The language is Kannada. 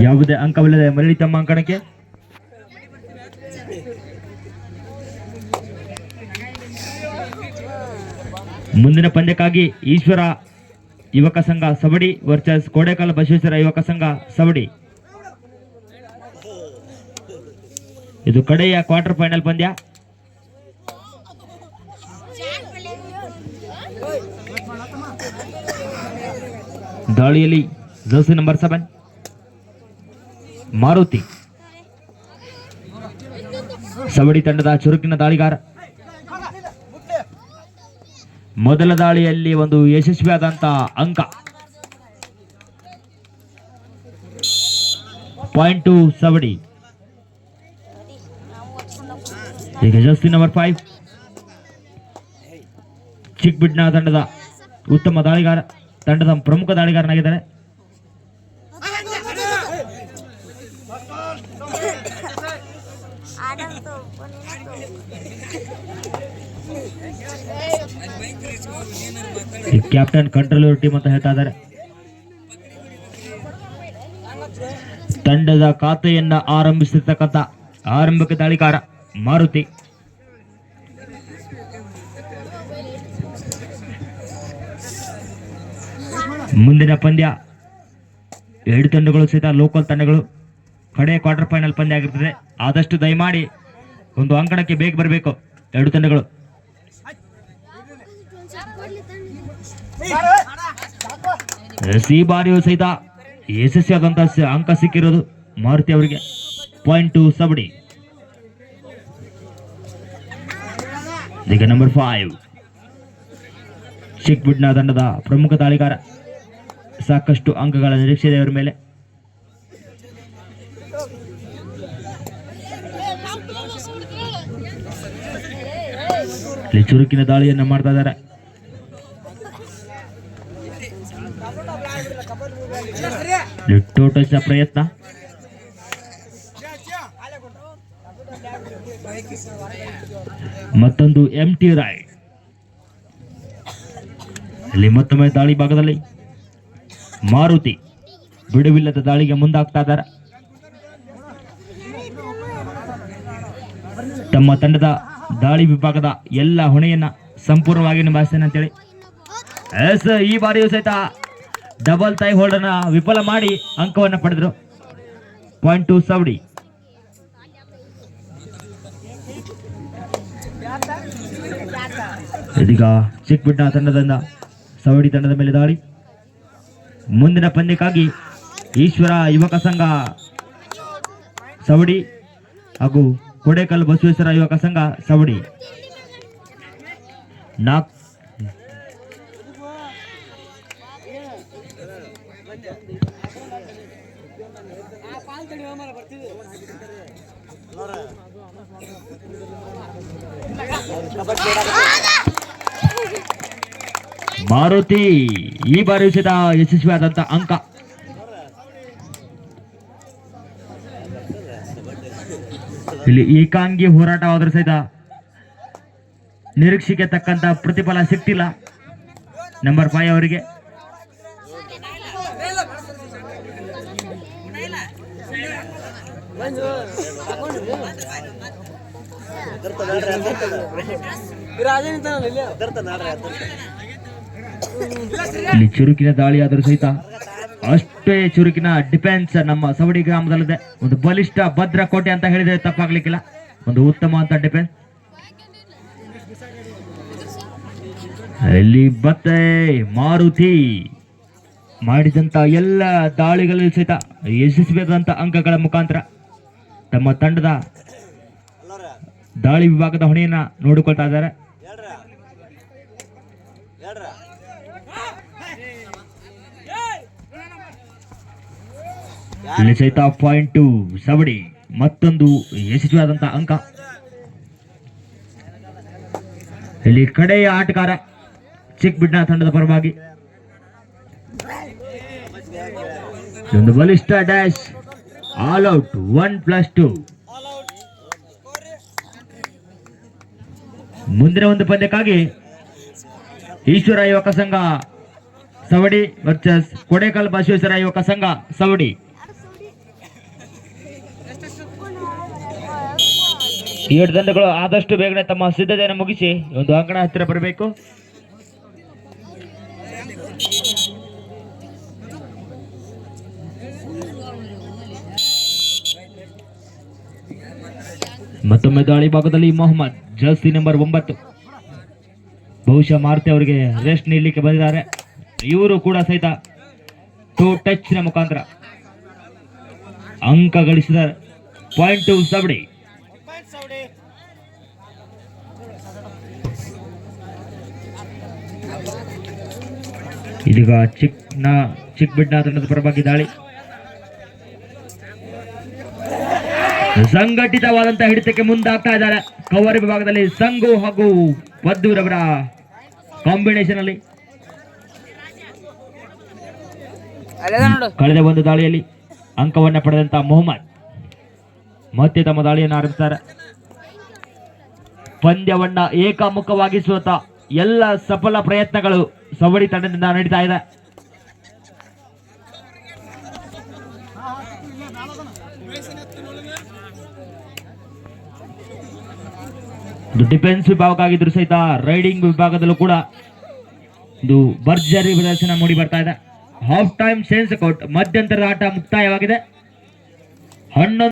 ಯಾವುದೇ ಅಂಕವಿಲ್ಲದೆ ಮರಳಿ ತಮ್ಮ ಅಂಕಣಕ್ಕೆ. ಮುಂದಿನ ಪಂದ್ಯಕ್ಕಾಗಿ ಈಶ್ವರ ಯುವಕ ಸಂಘ ಸವಡಿ ವರ್ಸಸ್ ಕೋಡೇಕಲ್ ಬಸವೇಶ್ವರ ಯುವಕ ಸಂಘ ಸವಡಿ. ಇದು ಕಡೆಯ ಕ್ವಾರ್ಟರ್ ಫೈನಲ್ ಪಂದ್ಯ. ದಾಳಿಯಲ್ಲಿ ಜರ್ಸಿ ನಂಬರ್ 7 ಮಾರುತಿ ಸವಡಿ ತಂಡದ ಚುರುಕಿನ ದಾಳಿಗಾರ. ಮೊದಲ ದಾಳಿಯಲ್ಲಿ ಒಂದು ಯಶಸ್ವಿಯಾದಂತಹ ಅಂಕ. Point to Savadi. ಈಗ ಜರ್ಸಿ ನಂಬರ್ 5 ಚಿಕ್ಕಬಿಡ್ನ ತಂಡದ ಉತ್ತಮ ದಾಳಿಗಾರ, ತಂಡದ ಪ್ರಮುಖ ದಾಳಿಗಾರನಾಗಿದ್ದಾರೆ. ಕ್ಯಾಪ್ಟನ್ ಕಂಟ್ರೋಲರ್ ಟೀಮ್ ಅಂತ ಹೇಳ್ತಾ ಇದ್ದಾರೆ. ತಂಡದ ಖಾತೆಯನ್ನ ಆರಂಭಿಸಿರ್ತಕ್ಕಂಥ ಆರಂಭಿಕ ದಾಳಿಗಾರ ಮಾರುತಿ. ಮುಂದಿನ ಪಂದ್ಯ ಎರಡು ತಂಡಗಳು ಸಹಿತ ಲೋಕಲ್ ತಂಡಗಳು. ಕಡೆ ಕ್ವಾರ್ಟರ್ ಫೈನಲ್ ಪಂದ್ಯ ಆಗಿರ್ತದೆ. ಆದಷ್ಟು ದಯಮಾಡಿ ಒಂದು ಅಂಕಣಕ್ಕೆ ಬೇಗ ಬರಬೇಕು ಎರಡು ತಂಡಗಳು. ಈ ಬಾರಿಯೂ ಸಹಿತ ಯಶಸ್ವಿಯಾದಂತಹ ಅಂಕ ಸಿಕ್ಕಿರೋದು ಮಾರುತಿ ಅವರಿಗೆ. Point to ಸಬಡಿ. ಈಗ ನಂಬರ್ 5 ಚಿಕ್ಕಬಿಡ್ನ ತಂಡದ ಪ್ರಮುಖ ದಾಳಿಗಾರ. ಸಾಕಷ್ಟು ಅಂಕಗಳ ನಿರೀಕ್ಷೆ ಇದೆ ಅವರ ಮೇಲೆ. ಚುರುಕಿನ ದಾಳಿಯನ್ನ ಮಾಡ್ತಾ ಇದ್ದಾರೆ. ಟೋಟಲ್ಸ್ ಪ್ರಯತ್ನ. ಮತ್ತೊಂದು ಎಂಟಿ ರೈಡ್. ಇಲ್ಲಿ ಮತ್ತೊಮ್ಮೆ ದಾಳಿ ಭಾಗದಲ್ಲಿ ಮಾರುತಿ ಬಿಡುವಿಲ್ಲದ ದಾಳಿಗೆ ಮುಂದಾಗ್ತಾ ಇದ್ದಾರೆ. ತಮ್ಮ ತಂಡದ ದಾಳಿ ವಿಭಾಗದ ಎಲ್ಲ ಹೊಣೆಯನ್ನ ಸಂಪೂರ್ಣವಾಗಿ ನಿಭಾಯಿಸ್ತೇನೆ ಅಂತೇಳಿ. ಈ ಬಾರಿಯೂ ಸಹಿತ ಡಬಲ್ ಟೈ ಹೋಲ್ಡರ್ನ ವಿಫಲ ಮಾಡಿ ಅಂಕವನ್ನು ಪಡೆದರು. Point to Savadi. ಇದೀಗ ಚಿಕ್ಕಬಿಡ್ನ ತಂಡದಿಂದ ಸವಡಿ ತಂಡದ ಮೇಲೆ ದಾಳಿ. ಮುಂದಿನ ಪಂದ್ಯಕ್ಕಾಗಿ ಈಶ್ವರ ಯುವಕ ಸಂಘ ಸವಡಿ ಹಾಗೂ ಕೋಡೇಕಲ್ ಬಸವೇಶ್ವರ ಯುವಕ ಸಂಘ ಸವಡಿ. ಮಾರುತಿ ಈ ಬಾರಿ ಸಹಿತ ಯಶಸ್ವಿಯಾದಂತಹ ಅಂಕ. ಇಲ್ಲಿ ಏಕಾಂಗಿ ಹೋರಾಟವಾದರೂ ಸಹಿತ ನಿರೀಕ್ಷೆಗೆ ತಕ್ಕಂತ ಪ್ರತಿಫಲ ಸಿಕ್ತಿಲ್ಲ ನಂಬರ್ 5 ಅವರಿಗೆ. ಇಲ್ಲಿ ಚುರುಕಿನ ದಾಳಿ ಆದರೂ ಸಹಿತ ಅಷ್ಟೇ ಚುರುಕಿನ ಡಿಫೆನ್ಸ್ ನಮ್ಮ ಸವಡಿ ಗ್ರಾಮದಲ್ಲಿದೆ. ಒಂದು ಬಲಿಷ್ಠ ಭದ್ರ ಕೋಟೆ ಅಂತ ಹೇಳಿದ್ರೆ ತಪ್ಪಾಗ್ಲಿಕ್ಕಿಲ್ಲ. ಒಂದು ಉತ್ತಮ ಅಂತ ಡಿಫೆನ್ಸ್. ಇಲ್ಲಿ ಮತ್ತೆ ಮಾರುತಿ ಮಾಡಿದಂತ ಎಲ್ಲ ದಾಳಿಗಳಲ್ಲಿ ಸಹಿತ ಯಶಸ್ವಿಯಾದಂತ ಅಂಕಗಳ ಮುಖಾಂತರ ತಮ್ಮ ತಂಡದ ದಾಳಿ ವಿಭಾಗದ ಹೊಣೆಯನ್ನ ನೋಡಿಕೊಳ್ತಾ ಇದ್ದಾರೆ. ಇಲ್ಲಿ ಸಹಿತ ಪಾಯಿಂಟ್ ಟು ಸವಡಿ. ಮತ್ತೊಂದು ಯಶಸ್ವಿಯಾದಂತಹ ಅಂಕ. ಇಲ್ಲಿ ಕಡೆಯ ಆಟಗಾರ ಚಿಕ್ಕಬಿಡ್ನ ತಂಡದ ಪರವಾಗಿ ಒಂದು ಬಲಿಷ್ಠ ಡ್ಯಾಶ್. All out 1+2. ಮುಂದಿನ ಒಂದು ಪಂದ್ಯಕ್ಕಾಗಿ ಈಶ್ವರ ಯುವಕ ಸಂಘ ಸವಡಿ ವರ್ಸಸ್ ಕೊಡೇಕಲ್ ಬಸವೇಶ್ವರ ಯುವಕ ಸಂಘ ಸವಡಿ. ಈ ಎರಡು ತಂಡಗಳು ಆದಷ್ಟು ಬೇಗನೆ ತಮ್ಮ ಸಿದ್ಧತೆಯನ್ನು ಮುಗಿಸಿ ಒಂದು ಅಂಕಣ ಹತ್ತಿರ ಬರಬೇಕು. ಮತ್ತೊಮ್ಮೆ ದಾಳಿ ಭಾಗದಲ್ಲಿ ಮೊಹಮ್ಮದ್ ಜರ್ಸಿ ನಂಬರ್ 9 ಬಹುಶಃ ಮಾರುತಿ ಅವರಿಗೆ ರೆಸ್ಟ್ ನೀಡಲಿಕ್ಕೆ ಬಂದಿದ್ದಾರೆ. ಇವರು ಕೂಡ ಸಹಿತ ಟೂ ಟಚ್ ನ ಮುಖಾಂತರ ಅಂಕ ಗಳಿಸಿದ್ದಾರೆ. Point to Savadi. ಇದೀಗ ಚಿಕ್ಕಬಿಡ್ನ ತಂಡದ ಪರವಾಗಿ ದಾಳಿ. ಸಂಘಟಿತವಾದಂತಹ ಹಿಡಿತಕ್ಕೆ ಮುಂದಾಗ್ತಾ ಇದ್ದಾರೆ. ಕವರ್ ವಿಭಾಗದಲ್ಲಿ ಸಂಗು ಹಾಗೂ ಪದ್ದೂರವರ ಕಾಂಬಿನೇಷನ್ ಅಲ್ಲಿ ಕಳೆದ ಒಂದು ದಾಳಿಯಲ್ಲಿ ಅಂಕವನ್ನ ಪಡೆದಂತಹ ಮೊಹಮ್ಮದ್ ಮತ್ತೆ ತಮ್ಮ ದಾಳಿಯನ್ನು ಆರಂಭಿಸುತ್ತಾರೆ. ಪಂದ್ಯವನ್ನ ಏಕಮುಖವಾಗಿಸುವಂತ ಎಲ್ಲ ಸಫಲ ಪ್ರಯತ್ನಗಳು ಸವಡಿ ತಂಡದಿಂದ ನಡೀತಾ ಇದೆ. ಡಿಫೆನ್ಸ್ ವಿಭಾಗ ಆಗಿದ್ರು ಸಹಿತ ರೈಡಿಂಗ್ ವಿಭಾಗದಲ್ಲೂ ಕೂಡ ಇದು ಭರ್ಜರಿ ಪ್ರದರ್ಶನ ಮೂಡಿ ಬರ್ತಾ ಇದೆ. ಹಾಫ್ ಟೈಮ್ ಸೆನ್ಸ್ ಔಟ್, ಮಧ್ಯಂತರದ ಆಟ ಮುಕ್ತಾಯವಾಗಿದೆ. 11